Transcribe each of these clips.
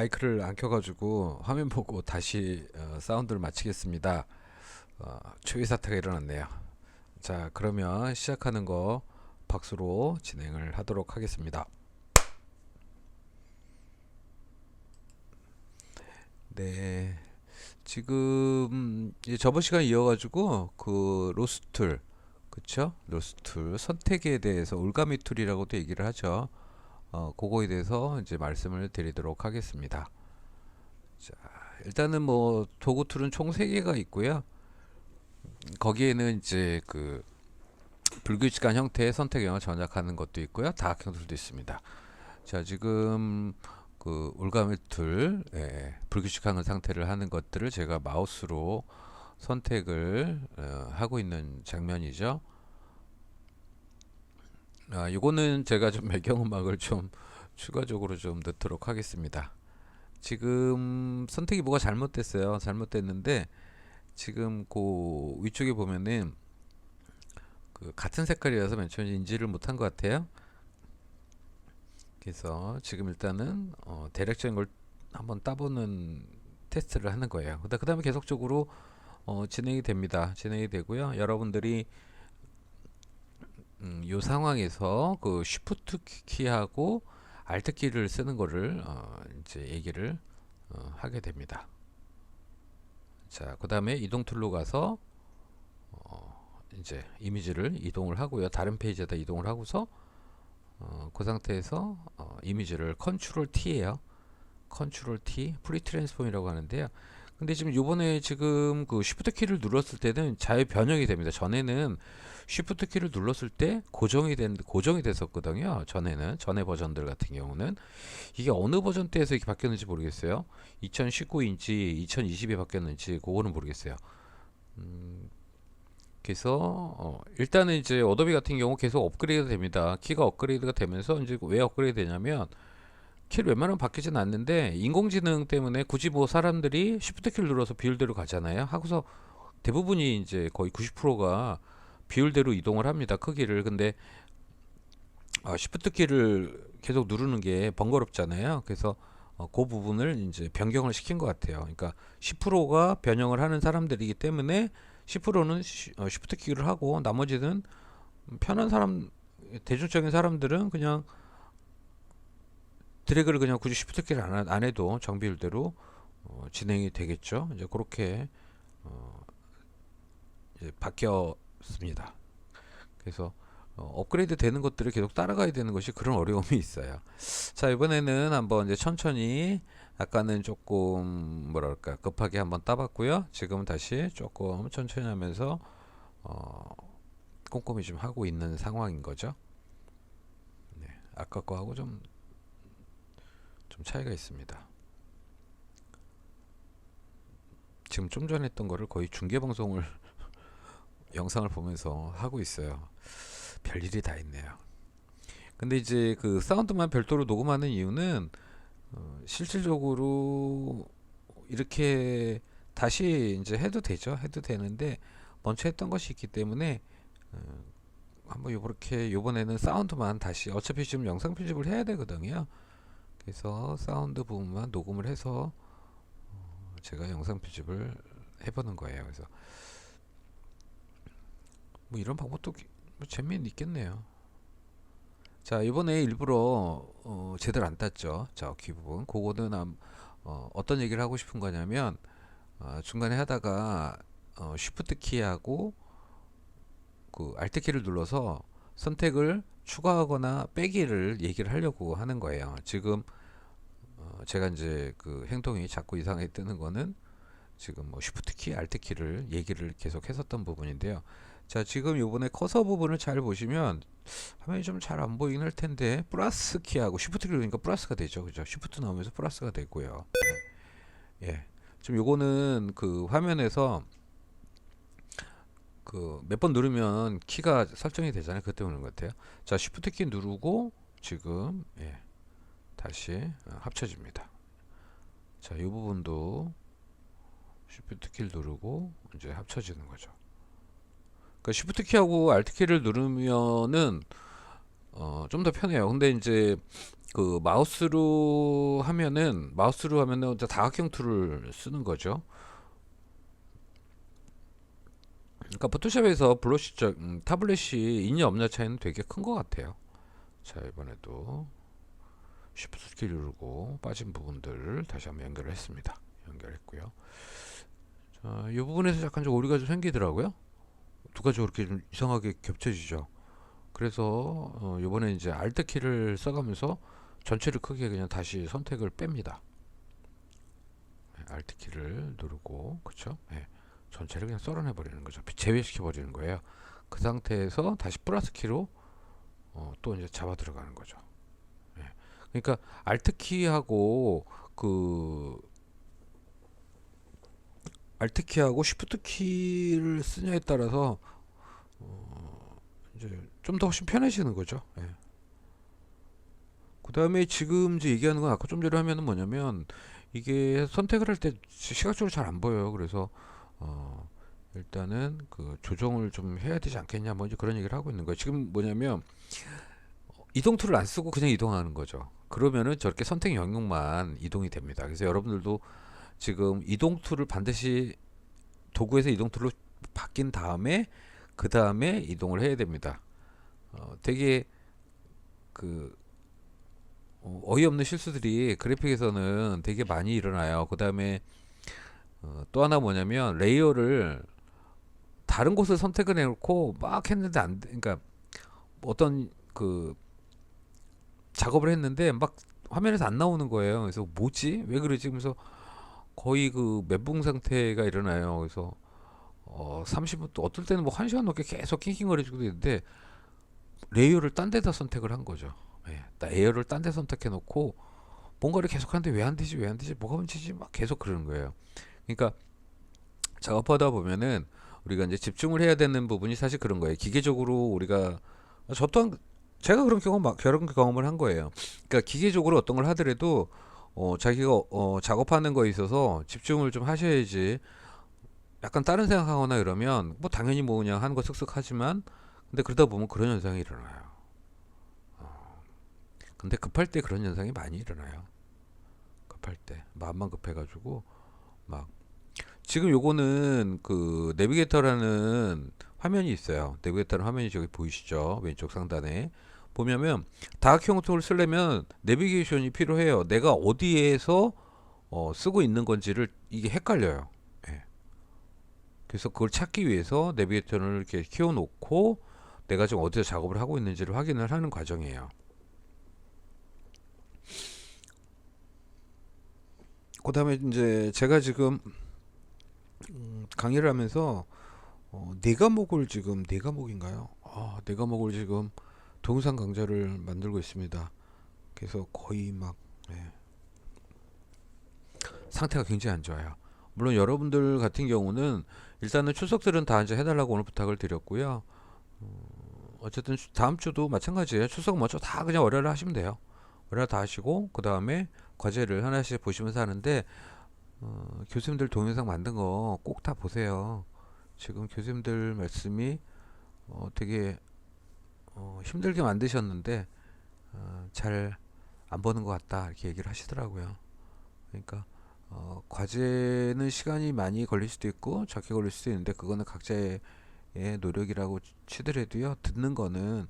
마이크를 안 켜가지고 화면 보고 다시 사운드를 마치겠습니다. 초유 사태가 일어났네요. 자, 그러면 시작하는 거 박수로 진행을 하도록 하겠습니다. 네, 지금 저번 시간 이어가지고 그 로스툴, 그쵸? 로스툴 선택에 대해서 올가미 툴이라고도 얘기를 하죠. 그거에 대해서 이제 말씀을 드리도록 하겠습니다. 자, 일단은 뭐 도구 툴은 총 3개가 있고요. 거기에는 이제 그 불규칙한 형태의 선택형을 전작하는 것도 있고요. 다각형 툴도 있습니다. 자, 지금 그 올가미 툴, 불규칙한 상태를 하는 것들을 제가 마우스로 선택을 하고 있는 장면이죠. 요거는 제가 좀 배경음악을 좀 추가적으로 좀 넣도록 하겠습니다. 지금 선택이 뭐가 잘못됐어요. 잘못됐는데 지금 그 위쪽에 보면은 그 같은 색깔이라서 맨 처음에 인지를 못한 것 같아요. 그래서 지금 일단은 대략적인 걸 한번 따보는 테스트를 하는 거예요. 그 다음에 계속적으로 진행이 됩니다. 진행이 되고요. 여러분들이 이 상황에서 그 Shift 키하고 Alt 키를 쓰는 거를 이제 얘기를 하게 됩니다. 자, 그 다음에 이동 툴로 가서 이제 이미지를 이동을 하고요. 다른 페이지에다 이동을 하고서 그 상태에서 이미지를 컨트롤 T예요. 컨트롤 T 프리 트랜스폼이라고 하는데요. 근데 지금 요번에 지금 그 쉬프트 키를 눌렀을 때는 자유 변형이 됩니다. 전에는 쉬프트 키를 눌렀을 때 고정이 됐었거든요. 전에 버전들 같은 경우는 이게 어느 버전 때에서 이렇게 바뀌었는지 모르겠어요. 2019인지 2020에 바뀌었는지 그거는 모르겠어요. 그래서 일단은 이제 어도비 같은 경우 계속 업그레이드 됩니다. 키가 업그레이드가 되면서 이제 왜 업그레이드 되냐면 키를 웬만하면 바뀌진 않는데 인공지능 때문에 굳이 뭐 사람들이 쉬프트 키를 눌러서 비율대로 가잖아요. 하고서 대부분이 이제 거의 90%가 비율대로 이동을 합니다. 크기를. 근데 쉬프트 키를 계속 누르는 게 번거롭잖아요. 그래서 그 부분을 이제 변경을 시킨 것 같아요. 그러니까 10%가 변형을 하는 사람들이기 때문에 10%는 쉬프트 키를 하고 나머지는 편한 사람 대중적인 사람들은 그냥 드래그를 그냥 굳이 쉬프트 키를 안 해도 정비율대로 진행이 되겠죠. 이제 그렇게 이제 바뀌었습니다. 그래서 업그레이드 되는 것들을 계속 따라가야 되는 것이 그런 어려움이 있어요. 자, 이번에는 한번 이제 천천히 아까는 조금 뭐랄까 급하게 한번 따봤고요. 지금은 다시 조금 천천히 하면서 꼼꼼히 좀 하고 있는 상황인 거죠. 네, 아까 거하고 좀 차이가 있습니다. 지금 좀 전에 했던 거를 거의 중계 방송을 영상을 보면서 하고 있어요. 별일이 다 있네요. 근데 이제 그 사운드만 별도로 녹음하는 이유는 실질적으로 이렇게 다시 이제 해도 되죠. 해도 되는데 먼저 했던 것이 있기 때문에 한번 요렇게 요번에는 사운드만 다시 어차피 지금 영상 편집을 해야 되거든요. 그래서 사운드 부분만 녹음을 해서 제가 영상 편집을 해보는 거예요. 그래서 뭐 이런 방법도 뭐 재미는 있겠네요. 자, 이번에 일부러 제대로 안 땄죠. 자, 귀 부분. 그거는 어떤 얘기를 하고 싶은 거냐면 중간에 하다가 쉬프트 키하고 그 알트 키를 눌러서 선택을 추가하거나 빼기를 얘기를 하려고 하는 거예요. 지금 제가 이제 그 행동이 자꾸 이상하게 뜨는 거는 지금 뭐 쉬프트 키, 알트 키를 얘기를 계속 했었던 부분인데요. 자, 지금 요번에 커서 부분을 잘 보시면 화면이 좀 잘 안 보이긴 할 텐데 플러스 키하고 쉬프트 키를 누르니까 플러스가 되죠. 그죠? 쉬프트 나오면서 플러스가 되고요. 예. 지금 요거는 그 화면에서 그 몇 번 누르면 키가 설정이 되잖아요. 그것 때문인 것 같아요. 자, 쉬프트 키 누르고 지금 다시 합쳐집니다. 자, 이 부분도 쉬프트 키를 누르고 이제 합쳐지는 거죠. 그러니까 쉬프트 키하고 알트 키를 누르면은 좀 더 편해요. 근데 이제 그 마우스로 하면은 이제 다각형 툴을 쓰는 거죠. 그러니까 포토샵에서 타블렛이 있냐 없냐 차이는 되게 큰 것 같아요. 자, 이번에도 Shift 키 누르고 빠진 부분들 다시 한번 연결을 했습니다. 연결했고요. 자, 이 부분에서 약간 좀 오류가 좀 생기더라고요. 두 가지가 그렇게 좀 이상하게 겹쳐지죠. 그래서 이번에 이제 Alt 키를 써가면서 전체를 크게 그냥 다시 선택을 뺍니다. Alt 키를 누르고, 그쵸? 네, 전체를 그냥 썰어내 버리는 거죠. 제외시켜 버리는 거예요. 그 상태에서 다시 플러스 키로 또 이제 잡아 들어가는 거죠. 네. 그러니까 Alt 키하고 그 Alt 키하고 Shift 키를 쓰냐에 따라서 이제 좀 더 훨씬 편해지는 거죠. 예. 그 다음에 지금 이제 얘기하는 건 아까 좀 전에 하면은 뭐냐면 이게 선택을 할 때 시각적으로 잘 안 보여요. 그래서 어 일단은 그 조정을 좀 해야 되지 않겠냐 뭐 이제 그런 얘기를 하고 있는 거예요. 지금 뭐냐면 이동 툴을 안 쓰고 그냥 이동하는 거죠. 그러면은 저렇게 선택 영역만 이동이 됩니다. 그래서 여러분들도 지금 이동 툴을 반드시 도구에서 이동 툴로 바뀐 다음에 그 다음에 이동을 해야 됩니다. 되게 그 어이없는 실수들이 그래픽에서는 되게 많이 일어나요. 그 다음에 또 하나 뭐냐면 레이어를 다른 곳을 선택을 해놓고 막 했는데 안 돼. 그러니까 어떤 그 작업을 했는데 막 화면에서 안 나오는 거예요. 그래서 뭐지? 왜 그러지? 그래서 거의 그 멘붕 상태가 일어나요. 그래서 30분 또 어떨 때는 뭐 1시간 넘게 계속 낑낑거리고 있는데 레이어를 딴 데다 선택을 한 거죠. 예, 레이어를 딴 데 선택해 놓고 뭔가를 계속 하는데 왜 안 되지? 왜 안 되지? 뭐가 문제지? 막 계속 그러는 거예요. 그러니까 작업하다 보면은 우리가 이제 집중을 해야 되는 부분이 사실 그런 거예요. 기계적으로 우리가 저 또한 제가 그런 경험을 한 거예요. 그러니까 기계적으로 어떤 걸 하더라도 자기가 작업하는 거에 있어서 집중을 좀 하셔야지. 약간 다른 생각하거나 이러면 뭐 당연히 뭐 그냥 하는 거 쓱쓱 하지만 근데 그러다 보면 그런 현상이 일어나요. 근데 급할 때 그런 현상이 많이 일어나요. 급할 때 마음만 급해가지고 막 지금 요거는 그 내비게이터라는 화면이 있어요. 내비게이터라는 화면이 저기 보이시죠? 왼쪽 상단에 보면 다각형 툴을 쓰려면 내비게이션이 필요해요. 내가 어디에서 쓰고 있는 건지를 이게 헷갈려요. 예. 그래서 그걸 찾기 위해서 내비게이터를 이렇게 키워놓고 내가 지금 어디서 작업을 하고 있는지를 확인을 하는 과정이에요. 그 다음에 이제 제가 지금 강의를 하면서 네 과목인가요? 네 과목을 지금 동영상 강좌를 만들고 있습니다. 그래서 거의 막 예, 상태가 굉장히 안 좋아요. 물론 여러분들 같은 경우는 일단은 출석들은 다 이제 해달라고 오늘 부탁을 드렸고요. 어쨌든 다음 주도 마찬가지예요. 출석 먼저 다 그냥 월요일 하시면 돼요. 월요일 다 하시고 그 다음에 과제를 하나씩 보시면서 하는데 교수님들 동영상 만든 거 꼭 다 보세요. 지금 교수님들 말씀이 되게 힘들게 만드셨는데 잘 안 보는 것 같다 이렇게 얘기를 하시더라고요. 그러니까 과제는 시간이 많이 걸릴 수도 있고 적게 걸릴 수도 있는데 그거는 각자의 노력이라고 치더라도요. 듣는 거는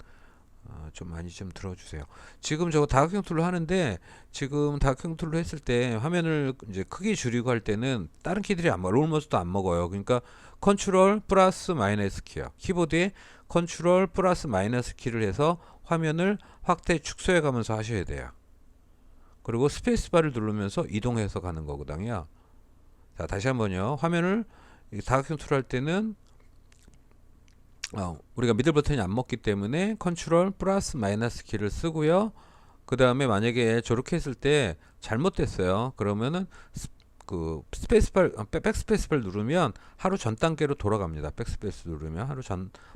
좀 많이 좀 들어주세요. 지금 저거 다각형 툴로 하는데 지금 다각형 툴로 했을 때 화면을 이제 크게 줄이고 할 때는 다른 키들이 안 먹어. 롤머스도 안 먹어요. 그러니까 컨트롤 플러스 마이너스 키요. 키보드에 컨트롤 플러스 마이너스 키를 해서 화면을 확대 축소해 가면서 하셔야 돼요. 그리고 스페이스바를 누르면서 이동해서 가는 거거든요. 자, 다시 한번요. 화면을 다각형 툴 할 때는 우리가 미들 버튼이 안 먹기 때문에 컨트롤 플러스 마이너스 키를 쓰고요. 그 다음에 만약에 저렇게 했을 때 잘못됐어요. 그러면은 그 백스페이스바를 누르면 하루 전 단계로 돌아갑니다. 백스페이스 누르면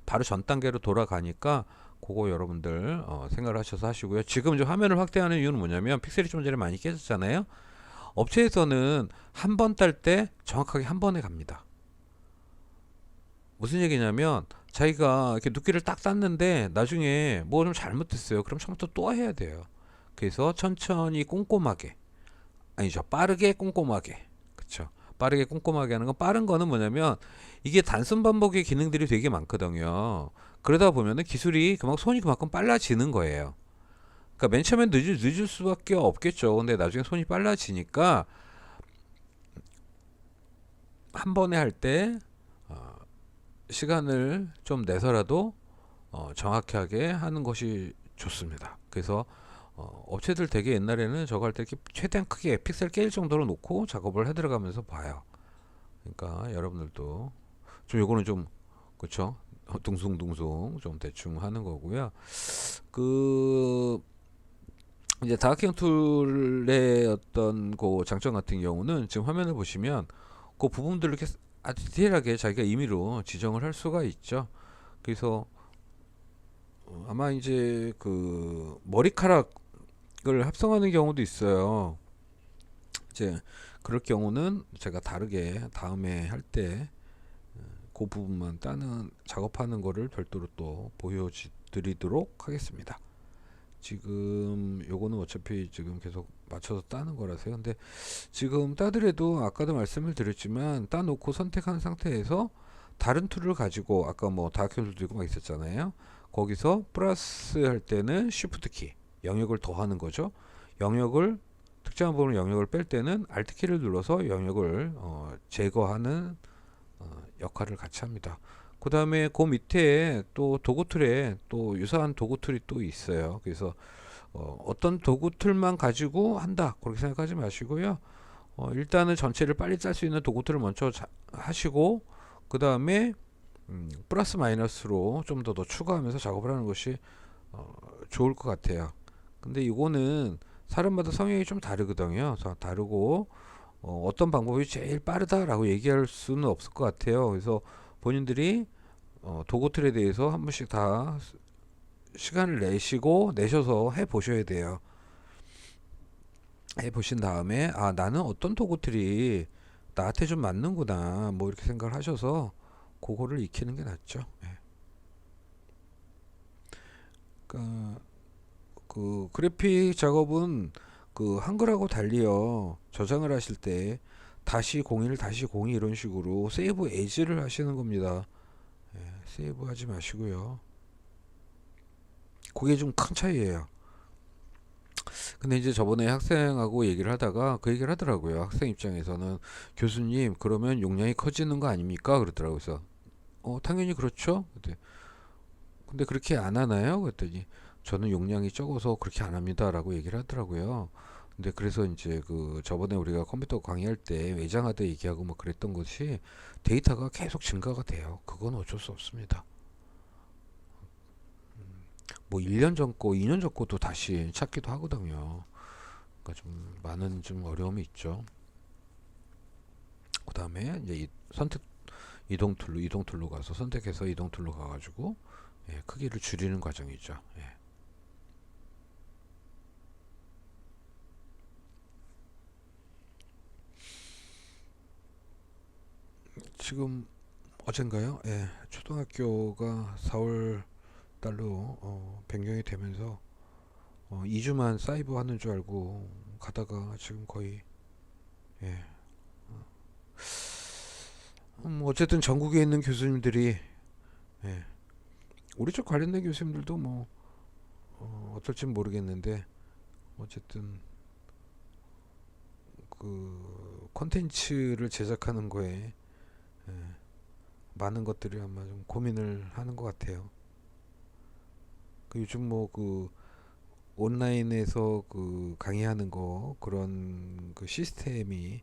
바로 전 단계로 돌아가니까 그거 여러분들 생각을 하셔서 하시고요. 지금 이제 화면을 확대하는 이유는 뭐냐면 픽셀이 좀 전에 많이 깨졌잖아요. 업체에서는 한 번 딸 때 정확하게 한 번에 갑니다. 무슨 얘기냐면 자기가 이렇게 눕기를 딱 땄는데 나중에 뭐 좀 잘못됐어요. 그럼 처음부터 또 해야 돼요. 그래서 천천히 꼼꼼하게, 아니죠, 빠르게 꼼꼼하게. 그쵸. 빠르게 꼼꼼하게 하는 건, 빠른 거는 뭐냐면 이게 단순 반복의 기능들이 되게 많거든요. 그러다 보면은 기술이 손이 그만큼 빨라지는 거예요. 그러니까 맨 처음엔 늦을 수밖에 없겠죠. 근데 나중에 손이 빨라지니까 한 번에 할 때 시간을 좀 내서라도 정확하게 하는 것이 좋습니다. 그래서 업체들 되게 옛날에는 저거 할 때 최대한 크게 픽셀 깨일 정도로 놓고 작업을 해 들어가면서 봐요. 그러니까 여러분들도 좀 요거는 좀, 그쵸, 둥숭둥숭 좀 대충 하는 거고요. 그 이제 다각형 툴의 어떤 그 장점 같은 경우는 지금 화면을 보시면 그 부분들을 이렇게 아주 디테일하게 자기가 임의로 지정을 할 수가 있죠. 그래서 아마 이제 그 머리카락을 합성하는 경우도 있어요. 이제 그럴 경우는 제가 다르게 다음에 할 때 그 부분만 따는 작업하는 거를 별도로 또 보여드리도록 하겠습니다. 지금 요거는 어차피 지금 계속 맞춰서 따는 거라서요. 근데 지금 따더라도 아까도 말씀을 드렸지만 따놓고 선택한 상태에서 다른 툴을 가지고, 아까 뭐 다큐 툴도 있고 막 있었잖아요. 거기서 플러스 할 때는 쉬프트 키, 영역을 더하는 거죠. 영역을, 특정한 부분 영역을 뺄 때는 알트 키를 눌러서 영역을 제거하는 역할을 같이 합니다. 그 다음에 그 밑에 또 도구 툴에 또 유사한 도구 툴이 또 있어요. 그래서 어떤 도구 툴만 가지고 한다, 그렇게 생각하지 마시고요. 일단은 전체를 빨리 짤 수 있는 도구 툴을 먼저 하시고, 그 다음에 플러스 마이너스로 좀 더 추가하면서 작업을 하는 것이 좋을 것 같아요. 근데 이거는 사람마다 성향이 좀 다르거든요. 다르고 어떤 방법이 제일 빠르다라고 얘기할 수는 없을 것 같아요. 그래서 본인들이 도구 툴에 대해서 한 번씩 다 시간을 내셔서 해 보셔야 돼요. 해 보신 다음에 나는 어떤 도구 툴이 나한테 좀 맞는구나, 뭐 이렇게 생각을 하셔서 그거를 익히는 게 낫죠. 예. 그러니까 그 그래픽 작업은 그 한글하고 달리요. 저장을 하실 때 다시 01 다시 02 이런 식으로 세이브 에이지를 하시는 겁니다. 예, 세이브 하지 마시고요. 그게 좀 큰 차이예요. 근데 이제 저번에 학생하고 얘기를 하다가 그 얘기를 하더라고요. 학생 입장에서는 교수님 그러면 용량이 커지는 거 아닙니까? 그러더라고요. 그래서 당연히 그렇죠. 근데 그렇게 안 하나요? 그랬더니 저는 용량이 적어서 그렇게 안 합니다라고 얘기를 하더라고요. 근데 그래서 이제 그 저번에 우리가 컴퓨터 강의할 때 외장하드 얘기하고 뭐 그랬던 것이 데이터가 계속 증가가 돼요. 그건 어쩔 수 없습니다. 뭐 1년 전 거, 2년 전 거도 다시 찾기도 하거든요. 그러니까 좀 많은 좀 어려움이 있죠. 그 다음에 이제 선택 이동 툴로 가서 선택해서 이동 툴로 가가지고 크기를 줄이는 과정이죠. 예. 지금 어젠가요? 예, 초등학교가 4월 달로 변경이 되면서 2주만 사이버 하는 줄 알고 가다가 지금 거의, 예, 어쨌든 전국에 있는 교수님들이, 예, 우리 쪽 관련된 교수님들도 뭐 어떨진 모르겠는데 어쨌든 그 콘텐츠를 제작하는 거에 많은 것들이 아마 좀 고민을 하는 것 같아요. 그 요즘 뭐 그 온라인에서 그 강의하는 거 그런 그 시스템이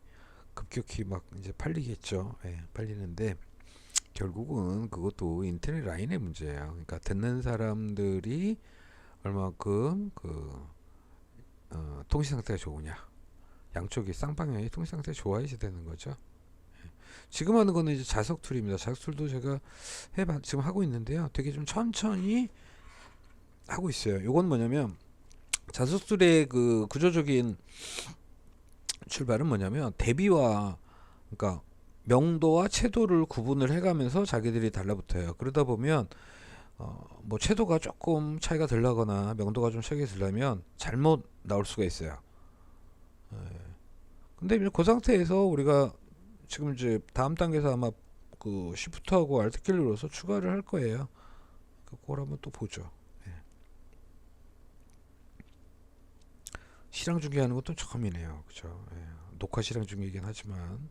급격히 막 이제 팔리겠죠. 예, 팔리는데 결국은 그것도 인터넷 라인의 문제예요. 그러니까 듣는 사람들이 얼마큼 그 통신 상태가 좋으냐. 양쪽이 쌍방향이 통신 상태가 좋아야지 되는 거죠. 지금 하는 거는 이제 자석 툴입니다. 자석 툴도 제가 지금 하고 있는데요. 되게 좀 천천히 하고 있어요. 요건 뭐냐면 자석 툴의 그 구조적인 출발은 뭐냐면 대비와, 그러니까 명도와 채도를 구분을 해가면서 자기들이 달라붙어요. 그러다 보면 뭐 채도가 조금 차이가 들라거나 명도가 좀 차이가 들려면 잘못 나올 수가 있어요. 근데 이제 그 상태에서 우리가 지금 이제 다음 단계에서 아마 그 Shift하고 Alt 키를 눌러서 추가를 할 거예요. 그걸 한번 또 보죠. 예. 실행 중계하는 것도 처음이네요. 그죠? 예. 녹화 실행 중이긴 하지만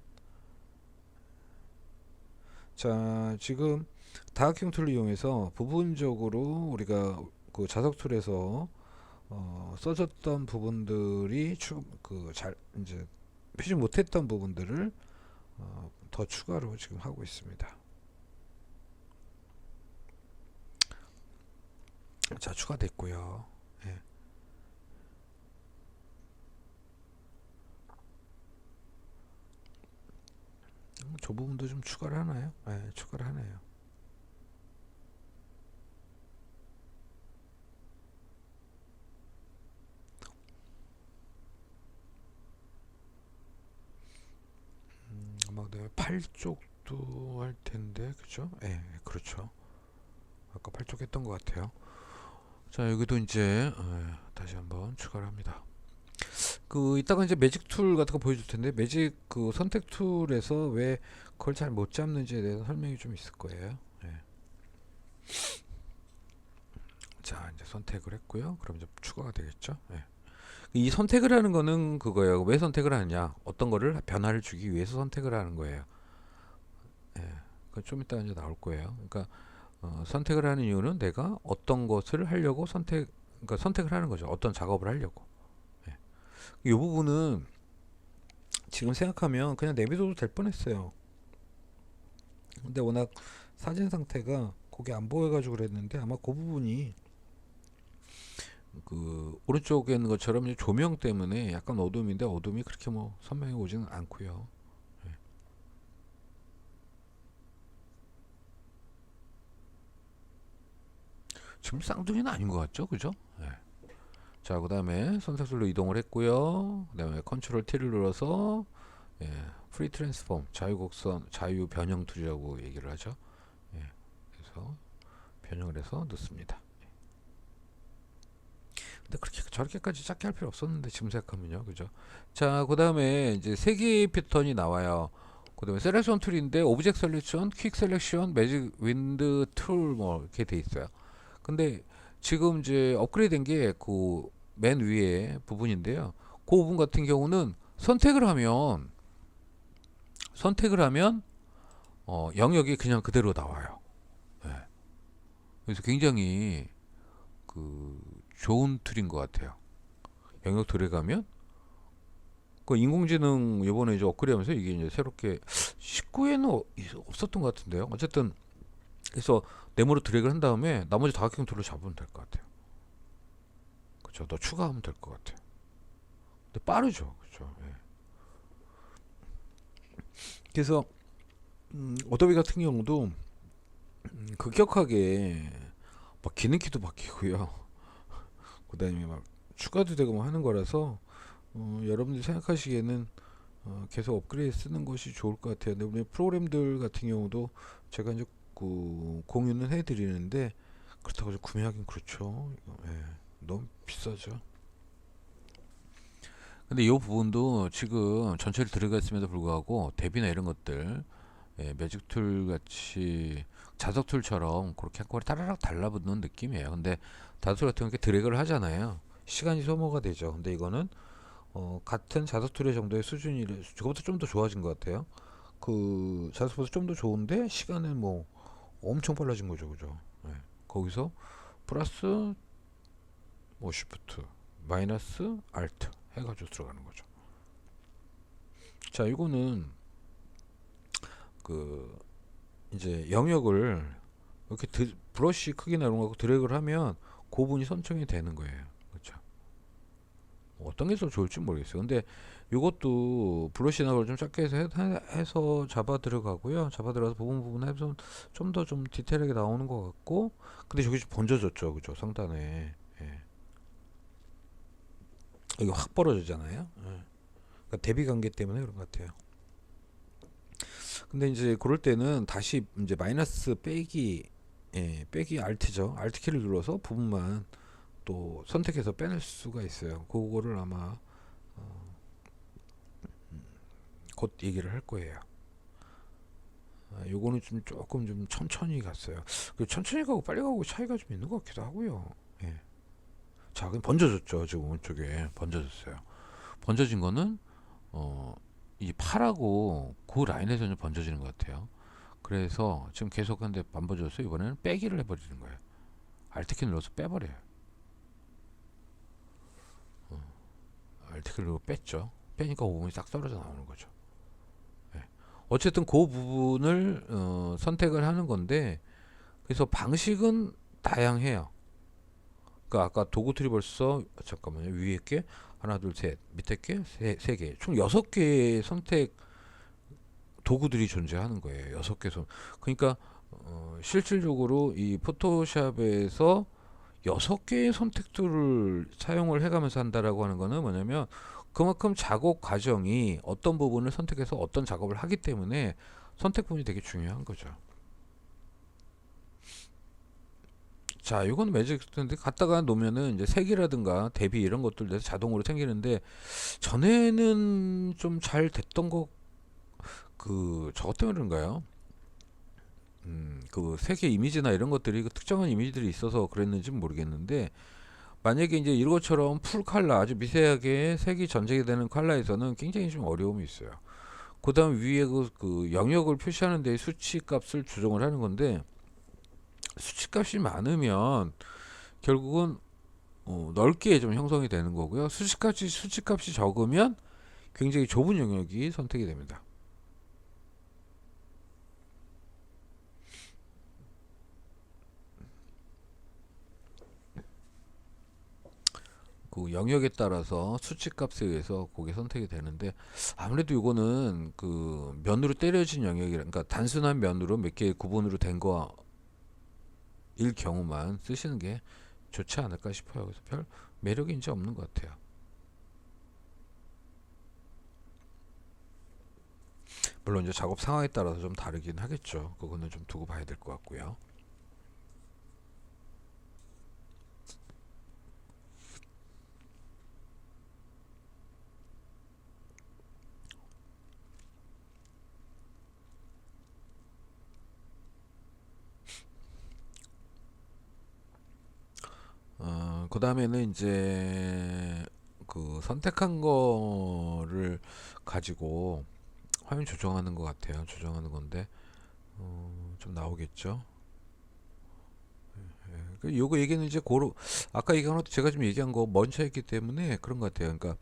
자 지금 다각형 툴을 이용해서 부분적으로 우리가 그 자석 툴에서 써졌던 부분들이 잘 이제 표시 못했던 부분들을 더 추가로 지금 하고 있습니다. 자 추가됐고요. 예. 저 부분도 좀 추가를 하나요? 예, 추가를 하네요. 아마 내가 8쪽도 할 텐데, 그죠? 예, 그렇죠. 아까 8쪽 했던 것 같아요. 자, 여기도 이제 다시 한번 추가를 합니다. 그 이따가 이제 매직 툴 같은 거 보여줄 텐데, 매직 그 선택 툴에서 왜 그걸 잘 못 잡는지에 대해서 설명이 좀 있을 거예요. 예. 자, 이제 선택을 했고요. 그럼 이제 추가가 되겠죠. 예. 이 선택을 하는 거는 그거예요. 왜 선택을 하느냐? 어떤 거를 변화를 주기 위해서 선택을 하는 거예요. 예. 그좀 이따 이제 나올 거예요. 그러니까 선택을 하는 이유는 내가 어떤 것을 하려고 그러니까 선택을 하는 거죠. 어떤 작업을 하려고. 예. 이 부분은 지금 생각하면 그냥 내비둬도 될 뻔했어요. 근데 워낙 사진 상태가 거기 안 보여가지고 그랬는데 아마 그 부분이 그 오른쪽에 있는 것처럼 조명 때문에 약간 어둠인데 어둠이 그렇게 뭐 선명히 오지는 않고요. 예. 지금 쌍둥이는 아닌 것 같죠, 그죠? 예. 자, 그 다음에 선택술로 이동을 했고요. 그 다음에 컨트롤 T를 눌러서 예, 프리 트랜스폼 자유곡선 자유 변형 툴이라고 얘기를 하죠. 예, 그래서 변형을 해서 넣습니다. 근데 그렇게 저렇게까지 작게 할 필요 없었는데 지금 생각하면요, 그죠? 자, 그 다음에 이제 세 개의 패턴이 나와요. 그 다음에 셀렉션 툴인데 오브젝트 셀렉션, 퀵 셀렉션, 매직 윈드 툴 뭐 이렇게 돼 있어요. 근데 지금 이제 업그레이드된 게 그 맨 위에 부분인데요. 그 부분 같은 경우는 선택을 하면 영역이 그냥 그대로 나와요. 네. 그래서 굉장히 그 좋은 툴인 것 같아요. 영역 들어가면 그 인공지능 이번에 이제 업그레이드하면서 이게 이제 새롭게 19에는 없었던 것 같은데요. 어쨌든 그래서 네모로 드래그를 한 다음에 나머지 다각형 툴로 잡으면 될 것 같아요. 그렇죠. 더 추가하면 될 것 같아요. 근데 빠르죠. 그렇죠. 예. 그래서 어도비 같은 경우도 급격하게 막 기능키도 바뀌고요. 그다음에 막 추가도 되고 뭐 하는 거라서 여러분들이 생각하시기에는 계속 업그레이드 쓰는 것이 좋을 것 같아요. 근데 우리 프로그램들 같은 경우도 제가 이제 그 공유는 해드리는데 그렇다고 해서 구매하긴 그렇죠. 예, 너무 비싸죠. 근데 이 부분도 지금 전체를 들어가 있음에도 불구하고 대비나 이런 것들 예, 매직 툴 같이 자석 툴처럼 그렇게 한꺼번에 따라락 달라붙는 느낌이에요. 근데 다소 같은 경우에 드래그를 하잖아요. 시간이 소모가 되죠. 근데 이거는 같은 자석 툴의 정도의 수준이 저거보다 좀 더 좋아진 것 같아요. 그 자석보다 좀 더 좋은데 시간은 뭐 엄청 빨라진 거죠, 그죠? 예. 거기서 플러스 뭐 쉬프트 마이너스 알트 해가지고 들어가는 거죠. 자, 이거는 그 이제 영역을 이렇게 브러쉬 크기나 이런 거 드래그를 하면 고분이 선정이 되는 거예요. 그렇죠? 뭐 어떤 게 더 좋을지 모르겠어요. 근데 이것도 브러쉬나 걸 좀 작게 해서 잡아 들어가고요. 잡아 들어가서 부분 해서 좀 더 좀 디테일하게 나오는 것 같고, 근데 저기 좀 번져졌죠, 그죠? 상단에. 예. 이게 확 벌어지잖아요. 예. 그러니까 대비 관계 때문에 그런 것 같아요. 근데 이제 그럴 때는 다시 이제 마이너스 빼기, 빼기 Alt죠. Alt 키를 눌러서 부분만 또 선택해서 빼낼 수가 있어요. 그거를 아마 곧 얘기를 할 거예요. 요거는 좀 조금 좀 천천히 갔어요. 그 천천히 가고 빨리 가고 차이가 좀 있는 것 같기도 하고요. 예. 자, 그럼 번져졌죠. 지금 오른쪽에 번져졌어요. 번져진 거는 이 팔하고 그 라인에서 좀 번져지는 것 같아요. 그래서 지금 계속 한데 안 번져졌어요. 이번에는 빼기를 해버리는 거예요. Alt키 눌러서 빼버려요. Alt키 누르고 뺐죠. 빼니까 5분이 딱 떨어져 나오는 거죠. 예. 어쨌든 그 부분을 선택을 하는 건데, 그래서 방식은 다양해요. 그러니까 아까 도구 트리 벌써 잠깐만요. 위에 게 하나 둘 셋, 밑에 게 세 개, 총 6개의 선택 도구들이 존재하는 거예요. 6개 그러니까 실질적으로 이 포토샵에서 6개의 선택들을 사용을 해가면서 한다라고 하는 거는 뭐냐면, 그만큼 작업 과정이 어떤 부분을 선택해서 어떤 작업을 하기 때문에 선택 부분이 되게 중요한 거죠. 자, 이건 매직 스탠드 갖다가 놓으면은 이제 색이라든가 대비 이런 것들 자동으로 생기는데, 전에는 좀 잘 됐던 거, 저것 때문에 그런가요? 그 색의 이미지나 이런 것들이 그 특정한 이미지들이 있어서 그랬는지 모르겠는데, 만약에 이제 이것처럼 풀 컬러 아주 미세하게 색이 전제가 되는 컬러에서는 굉장히 좀 어려움이 있어요. 그 다음 위에 그 영역을 표시하는 데 수치 값을 조정을 하는 건데, 수치 값이 많으면 결국은 넓게 좀 형성이 되는 거고요. 수치값이 적으면 굉장히 좁은 영역이 선택이 됩니다. 그 영역에 따라서 수치값에 의해서 그게 선택이 되는데, 아무래도 이거는 그 면으로 때려진 영역이라, 그러니까 단순한 면으로 몇 개의 구분으로 된 거일 경우만 쓰시는 게 좋지 않을까 싶어요. 그래서 별 매력이 이제 없는 것 같아요. 물론 이제 작업 상황에 따라서 좀 다르긴 하겠죠. 그거는 좀 두고 봐야 될 것 같고요. 그 다음에는 이제 그 선택한 거를 가지고 화면 조정하는 것 같아요. 조정하는 건데 좀 나오겠죠. 요거 얘기는 이제 고로 아까 얘기한 것도 제가 좀 얘기한 거 먼저 했기 때문에 그런 것 같아요. 그러니까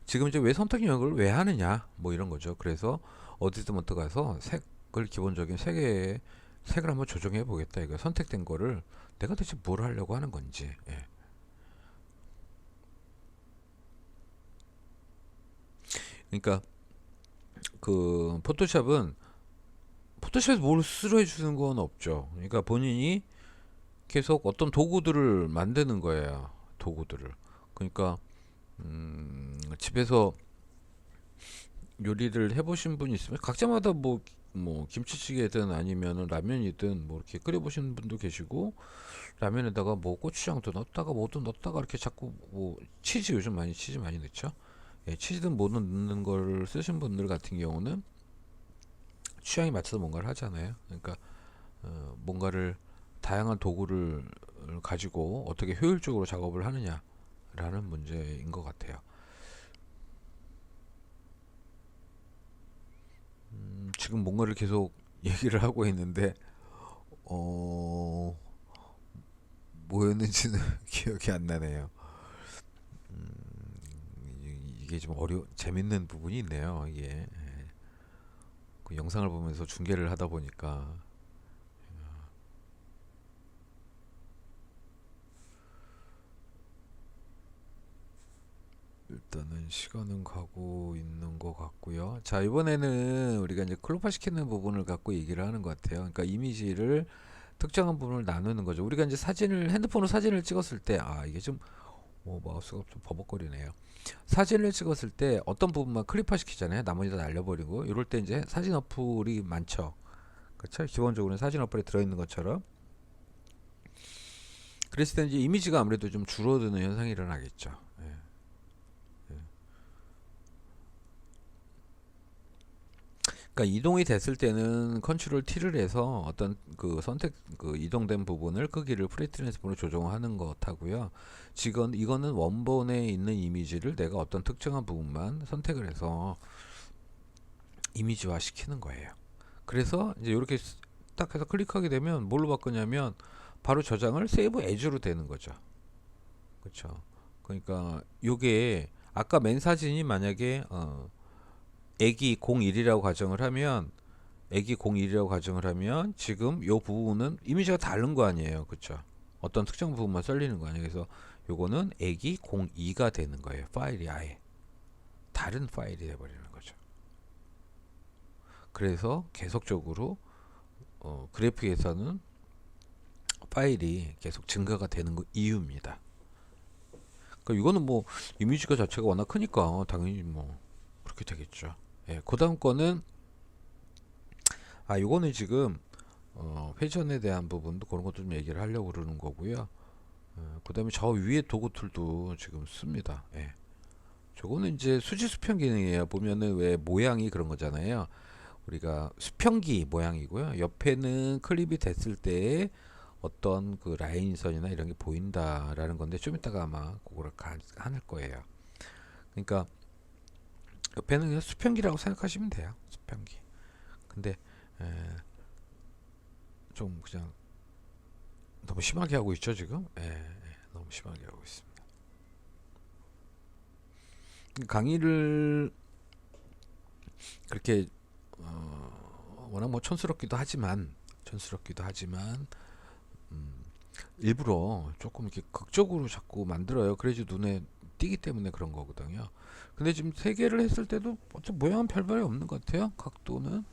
지금 이제 왜 선택 영역을 왜 하느냐 뭐 이런 거죠. 그래서 어디서부터 가서 색을 기본적인 색을 한번 조정해 보겠다. 이거 선택된 거를 내가 대체 뭘 하려고 하는 건지. 예. 그러니까 그 포토샵에서 뭘 수료해 주는 건 없죠. 그러니까 본인이 계속 어떤 도구들을 만드는 거예요. 도구들을. 그러니까 집에서 요리를 해보신 분이 있으면 각자마다 뭐 김치찌개든 아니면 라면이든 뭐 이렇게 끓여보신 분도 계시고, 라면에다가 뭐 고추장도 넣었다가 뭐도 넣었다가 이렇게 자꾸 뭐 치즈, 요즘 많이 치즈 많이 넣죠. 예, 치즈든 뭐든 넣는 걸 쓰신 분들 같은 경우는 취향에 맞춰서 뭔가를 하잖아요. 그러니까 뭔가를 다양한 도구를 가지고 어떻게 효율적으로 작업을 하느냐라는 문제인 것 같아요. 지금 뭔가를 계속 얘기를 하고 있는데 어, 뭐였는지는 기억이 안 나네요. 이게 좀 재밌는 부분이 있네요. 이게 그 영상을 보면서 중계를 하다 보니까 일단은 시간은 가고 있는 것 같고요. 자, 이번에는 우리가 이제 클로파 시키는 부분을 갖고 얘기를 하는 것 같아요. 그러니까 이미지를 특정한 부분을 나누는 거죠. 우리가 이제 핸드폰으로 사진을 찍었을 때, 이게 좀, 마우스가 좀 버벅거리네요. 사진을 찍었을 때 어떤 부분만 클립화 시키잖아요. 나머지 다 날려버리고. 이럴 때 이제 사진 어플이 많죠. 그렇죠? 기본적으로는 사진 어플에 들어있는 것처럼. 그랬을 때 이제 이미지가 아무래도 좀 줄어드는 현상이 일어나겠죠. 예. 그러니까 이동이 됐을 때는 컨트롤 T를 해서 어떤 그 선택 그 이동된 부분을 크기를 프리트랜스폼으로 조정하는 것하고요. 지금 이거는 원본에 있는 이미지를 내가 어떤 특정한 부분만 선택을 해서 이미지화 시키는 거예요. 그래서 이제 이렇게 딱 해서 클릭하게 되면 뭘로 바꾸냐면 바로 저장을 세이브 에즈로 되는 거죠. 그렇죠. 그러니까 요게 아까 맨 사진이 만약에 애기 01이라고 가정을 하면 애기 01이라고 가정을 하면 지금 요 부분은 이미지가 다른 거 아니에요. 그렇죠? 어떤 특정 부분만 썰리는 거 아니에요. 그래서 요거는 애기 02가 되는 거예요. 파일이 아예 다른 파일이 돼 버리는 거죠. 그래서 계속적으로 그래픽에서는 파일이 계속 증가가 되는 거 이유입니다. 그러니까 이거는 뭐 이미지가 자체가 워낙 크니까 당연히 뭐 그렇게 되겠죠. 예, 그 다음 거는 요거는 지금 회전에 대한 부분도 그런 것도 좀 얘기를 하려고 그러는 거고요. 그 다음에 저 위에 도구 툴도 지금 씁니다. 예. 저거는 이제 수지 수평 기능이에요. 보면은 왜 모양이 그런 거잖아요. 우리가 수평기 모양이고요. 옆에는 클립이 됐을 때 어떤 그 라인선이나 이런 게 보인다라는 건데 좀 이따가 아마 그거를 할 거예요. 그러니까 옆에는 그냥 수평기라고 생각하시면 돼요. 수평기. 근데 좀 그냥 너무 심하게 하고 있죠 지금. 너무 심하게 하고 있습니다. 강의를 그렇게 워낙 뭐 촌스럽기도 하지만 일부러 조금 이렇게 극적으로 자꾸 만들어요. 그래야지 눈에 띄기 때문에 그런 거거든요. 근데 지금 세 개를 했을 때도 어차피 모양은 별발이 없는 것 같아요. 각도는.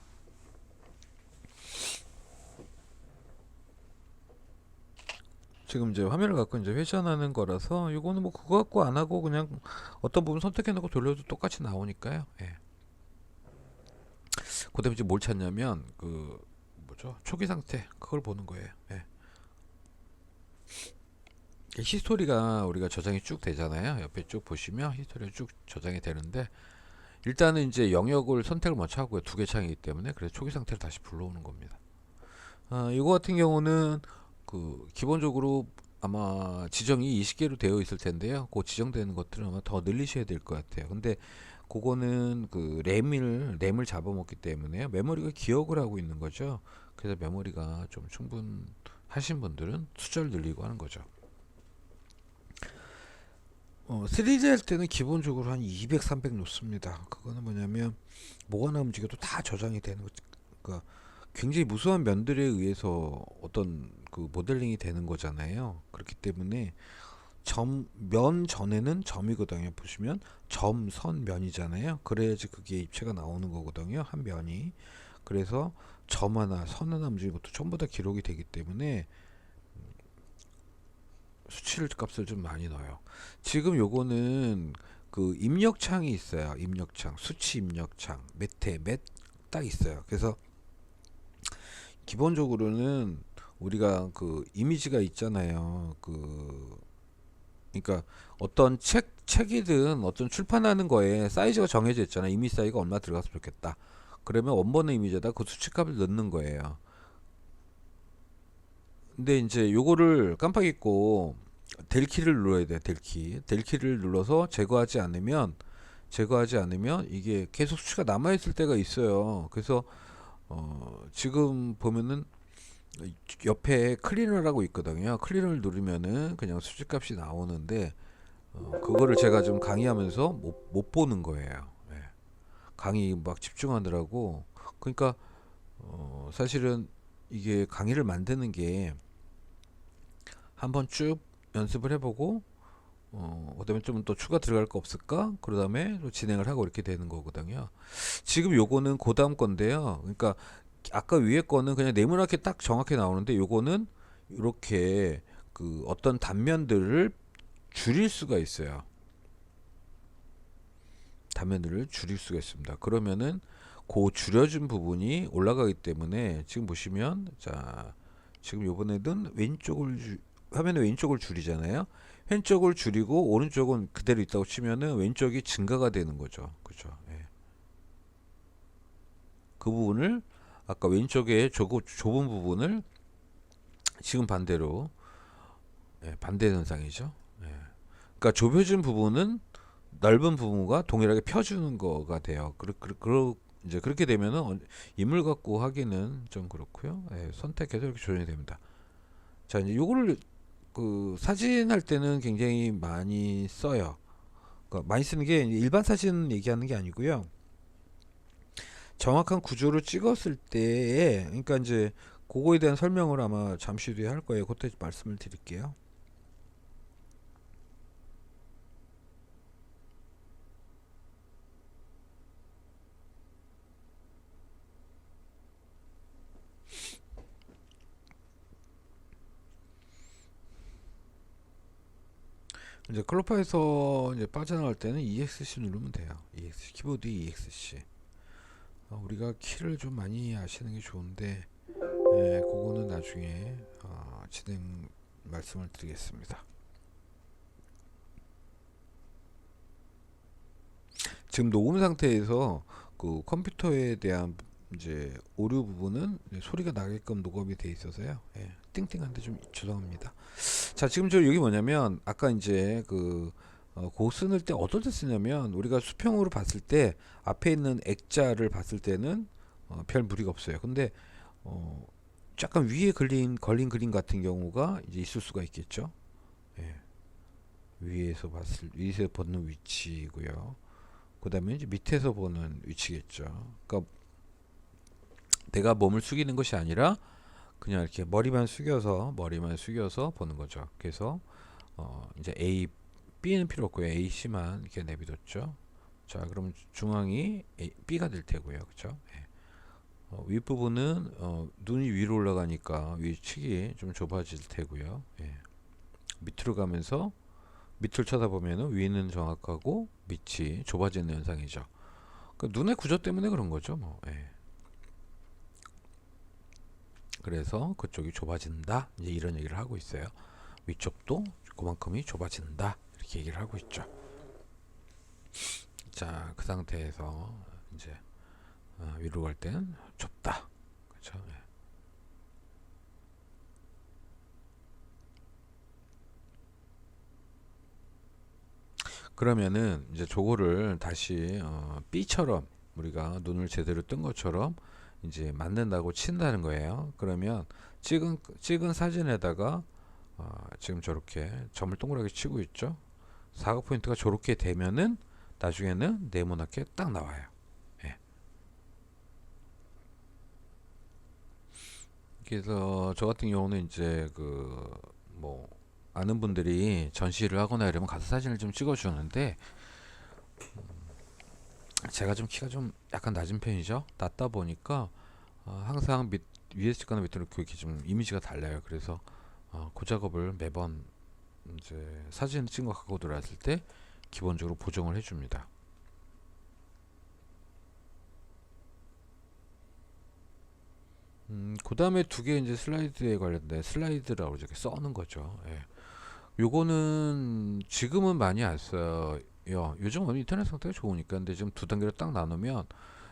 지금 이제 화면을 갖고 이제 회전하는 거라서 이거는 뭐 그거 갖고 안 하고 그냥 어떤 부분 선택해 놓고 돌려도 똑같이 나오니까요. 예. 그다음에 이제 뭘 찾냐면 그 뭐죠? 초기 상태 그걸 보는 거예요. 예. 히스토리가 우리가 저장이 쭉 되잖아요. 옆에 쭉 보시면 히스토리가 쭉 저장이 되는데 일단은 이제 영역을 선택을 먼저 하고요. 두 개 창이기 때문에 그래서 초기 상태를 다시 불러오는 겁니다. 이거 같은 경우는 그 기본적으로 아마 지정이 20개로 되어 있을 텐데요. 그 지정되는 것들은 아마 더 늘리셔야 될 것 같아요. 근데 그거는 그 램을 잡아먹기 때문에 메모리가 기억을 하고 있는 거죠. 그래서 메모리가 좀 충분하신 분들은 숫자를 늘리고 하는 거죠. 3D 할 때는 기본적으로 한 200, 300 놓습니다. 그거는 뭐냐면 뭐가 움직여도 다 저장이 되는 거죠. 그러니까 굉장히 무수한 면들에 의해서 어떤 그 모델링이 되는 거잖아요. 그렇기 때문에 면 전에는 점이거든요. 보시면 점, 선, 면이잖아요. 그래야지 그게 입체가 나오는 거거든요. 한 면이. 그래서 점 하나, 선 하나 움직이는 것도 전부 다 기록이 되기 때문에 수치를 값을 좀 많이 넣어요. 지금 요거는 그 입력창이 있어요. 입력창, 수치 입력창, 몇 딱 있어요. 그래서 기본적으로는 우리가 그 이미지가 있잖아요. 그러니까 어떤 책이든 어떤 출판하는 거에 사이즈가 정해져 있잖아요. 이미지 사이즈가 얼마 들어갔으면 좋겠다. 그러면 원본의 이미지에다 그 수치값을 넣는 거예요. 근데 이제 요거를 깜빡 잊고 델 키를 눌러야 돼요. 델 키를 눌러서 제거하지 않으면 이게 계속 수치가 남아 있을 때가 있어요. 그래서 지금 보면은 옆에 클리너라고 있거든요. 클리너를 누르면은 그냥 수치값이 나오는데 그거를 제가 좀 강의하면서 못 보는 거예요. 예. 강의 막 집중하느라고. 그러니까 사실은 이게 강의를 만드는 게 한번 쭉 연습을 해보고 그다음에 좀 또 추가 들어갈 거 없을까? 그 다음에 또 진행을 하고 이렇게 되는 거거든요. 지금 요거는 그 다음 건데요. 그러니까 아까 위에 거는 그냥 네모나게 딱 정확히 나오는데 요거는 이렇게 그 어떤 단면들을 줄일 수가 있어요. 단면들을 줄일 수가 있습니다. 그러면은 그 줄여준 부분이 올라가기 때문에 지금 보시면 자 지금 요번에는 화면의 왼쪽을 줄이잖아요. 왼쪽을 줄이고 오른쪽은 그대로 있다고 치면은 왼쪽이 증가가 되는 거죠. 그죠? 예. 그 부분을 아까 왼쪽에 좁은 부분을 지금 반대로 반대 현상이죠. 그러니까 좁혀진 부분은 넓은 부분과 동일하게 펴주는 거가 돼요. 이제 그렇게 되면은 인물 갖고 하기는 좀 그렇고요. 선택해서 이렇게 조정이 됩니다. 자, 이제 요거를 그 사진 할 때는 굉장히 많이 써요. 그러니까 많이 쓰는 게 일반 사진 얘기하는 게 아니고요. 정확한 구조를 찍었을 때에 그러니까 이제 그거에 대한 설명을 아마 잠시 뒤에 할 거예요. 그때 말씀을 드릴게요. 이제 클로파에서 이제 빠져나갈 때는 EXC 누르면 돼요. EXC 키보드 EXC. 우리가 키를 좀 많이 아시는 게 좋은데, 그거는 나중에 진행 말씀을 드리겠습니다. 지금 녹음 상태에서 그 컴퓨터에 대한 이제 오류 부분은 소리가 나게끔 녹음이 돼 있어서요. 띵띵한데 좀 죄송합니다. 자, 지금 저 여기 뭐냐면 아까 이제 고 쓰는 때 어떨 때 쓰냐면 우리가 수평으로 봤을 때 앞에 있는 액자를 봤을 때는 별 무리가 없어요. 근데 어, 약간 위에 걸린 그림 같은 경우가 이제 있을 수가 있겠죠. 예, 위에서 보는 위치고요. 그다음에 이제 밑에서 보는 위치겠죠. 그러니까 내가 몸을 숙이는 것이 아니라 그냥 이렇게 머리만 숙여서 보는 거죠. 그래서 이제 B는 필요 없고요. AC만 이렇게 내비뒀죠. 자, 그럼 중앙이 B가 될 테고요. 그렇죠? 윗부분은 눈이 위로 올라가니까 위측이 좀 좁아질 테고요. 밑으로 가면서 밑을 쳐다보면 위는 정확하고 밑이 좁아지는 현상이죠. 그러니까 눈의 구조 때문에 그런 거죠. 뭐. 그래서 그쪽이 좁아진다. 이제 이런 얘기를 하고 있어요. 위쪽도 그만큼이 좁아진다. 이렇게 얘기를 하고 있죠. 자, 그 상태에서 이제 위로 갈 때는 좁다. 그렇죠? 그러면은 이제 저거를 다시 B처럼 우리가 눈을 제대로 뜬 것처럼 이제 맞는다고 친다는 거예요. 그러면 찍은 사진에다가 지금 저렇게 점을 동그랗게 치고 있죠. 사각 포인트가 저렇게 되면은 나중에는 네모나게 딱 나와요. 예. 그래서 저 같은 경우는 이제 뭐 아는 분들이 전시를 하거나 이러면 가서 사진을 좀 찍어 주는데 제가 좀 키가 좀 약간 낮은 편이죠. 낮다 보니까 항상 위에서 찍거나 밑으로 이렇게 좀 이미지가 달라요. 그래서 그 작업을 매번 이제 사진 찍은 거 갖고 들어왔을 때 기본적으로 보정을 해줍니다. 그 다음에 두 개 이제 슬라이드에 관련된 슬라이드라고 이렇게 써는 거죠. 요거는 지금은 많이 안 써요. 요즘은 인터넷 상태가 좋으니까. 근데 지금 두 단계로 딱 나누면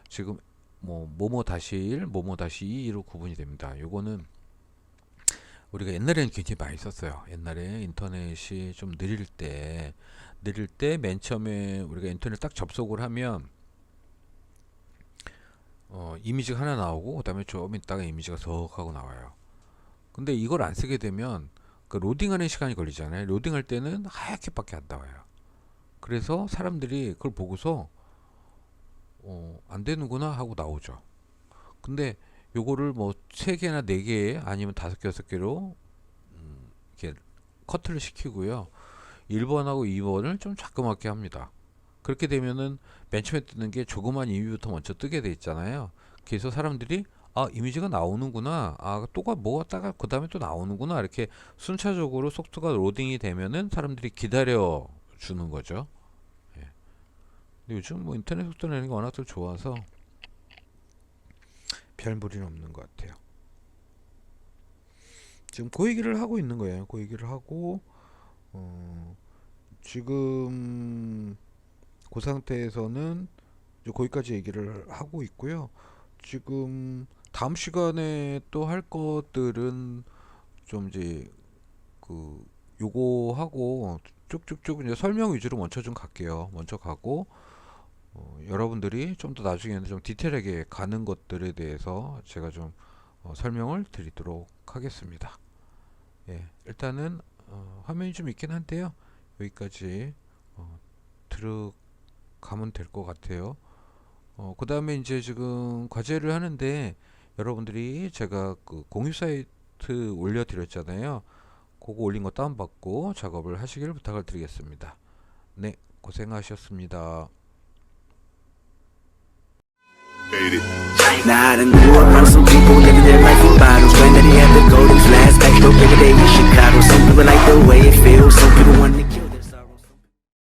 지금 뭐 뭐뭐 다시 1, 뭐뭐 다시 2로 구분이 됩니다. 요거는 우리가 옛날에는 굉장히 많이 썼어요. 옛날에 인터넷이 좀 느릴 때 맨 처음에 우리가 인터넷 딱 접속을 하면 이미지가 하나 나오고 그다음에 좀 있다가 이미지가 석 하고 나와요. 근데 이걸 안 쓰게 되면 그 로딩하는 시간이 걸리잖아요. 로딩할 때는 하얗게밖에 안 나와요. 그래서 사람들이 그걸 보고서 안 되는구나 하고 나오죠. 근데 요거를 뭐 3개나 4개 아니면 5개 6개로 이렇게 커트를 시키고요. 1번하고 2번을 좀 자그맣게 합니다. 그렇게 되면은 맨 처음에 뜨는 게 조그만 이미지부터 먼저 뜨게 돼 있잖아요. 그래서 사람들이 이미지가 나오는구나. 또가 뭐가 따가 그 다음에 또 나오는구나. 이렇게 순차적으로 소프트가 로딩이 되면은 사람들이 기다려 주는 거죠. 예. 근데 요즘 뭐 인터넷 속도 내는 게 워낙 또 좋아서 별 무리는 없는 것 같아요. 지금 그 얘기를 하고 있는 거예요. 그 얘기를 하고 지금 그 상태에서는 이제 거기까지 얘기를 하고 있고요. 지금 다음 시간에 또 할 것들은 좀 이제 그 요거 하고 쭉쭉쭉 이제 설명 위주로 먼저 좀 갈게요. 먼저 가고 여러분들이 좀 더 나중에는 좀 디테일하게 가는 것들에 대해서 제가 좀 설명을 드리도록 하겠습니다. 예, 일단은 화면이 좀 있긴 한데요. 여기까지 들어가면 될 것 같아요. 그 다음에 이제 지금 과제를 하는데 여러분들이 제가 그 공유 사이트 올려드렸잖아요. 그거 올린 거 다운받고 작업을 하시길 부탁을 드리겠습니다. 네, 고생하셨습니다. Now I done grew up around some people living their life in bottles. Granddaddy had the golden flask, back door every day in Chicago. Some people like the way it feels, some